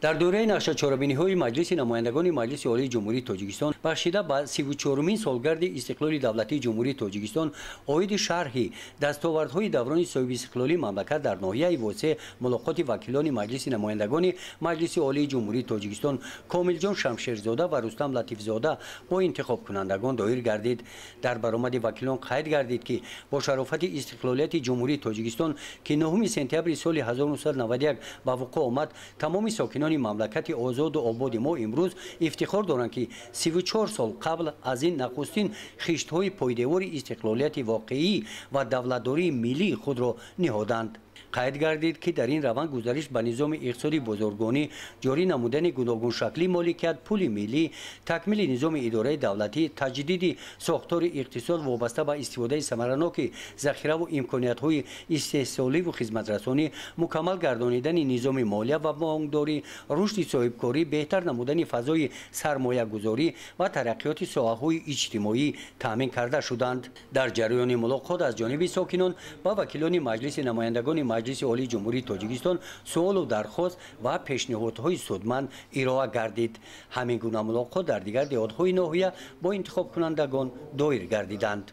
در دوره نقشه‌چاربینی‌های مجلس نمایندگان مجلس عالی جمهوری تاجیکستان بخشیده به 34مین سالگرد استقلال دولتی جمهوری تاجیکستان اوید شرحی دستاوردهای دوران صاحب استقلالی مملکت در ناحیه واسع ملاقات وکیلان مجلس نمایندگان مجلس عالی جمهوری تاجیکستان کاملجان شمشیرزاده و رستم لطیفزاده با انتخاب کنندگان دایر گردید. در برآمد وکیلان قید گردید که با شرافت استقلالیت جمهوری تاجیکستان که 9 سپتامبر سال 1991 به وقوع آمد، تمام ساکنان مملکت آزاد و آباد ما امروز افتخار دارند که 34 سال قبل از این نخستین خشت‌های پایدار استقلالیت واقعی و دولتداری ملی خود را نهادند. قید گردید که در این روند گزارش به نظام اقتصادی بازرگانی، جاری نمودن گوناگون شکلی مالکیت پول ملی، تکمیل نظام اداره دولتی، تجدید ساختار اقتصاد وابسته به استفاده ثمرناک ذخیره و امکانیت‌های استحصالی و خدمترسانی، مکمل گردانیدن نظام مالیه و بانکداری، رشد صاحبکاری، بهتر نمودن فضای سرمایه گذاری و ترقیات ساحه‌های اجتماعی تامین کرده شدند. در جریان ملاقات از جانب ساکنان با وکیلان مجلس نمایندگان مجلس عالی جمهوری تاجیکستان سوال و درخواست و پیشنهادهای سودمند ارائه گردید. همین گونه ملاقات در دیگر دهات‌های ناحیه با انتخاب کنندگان دایر گردیدند.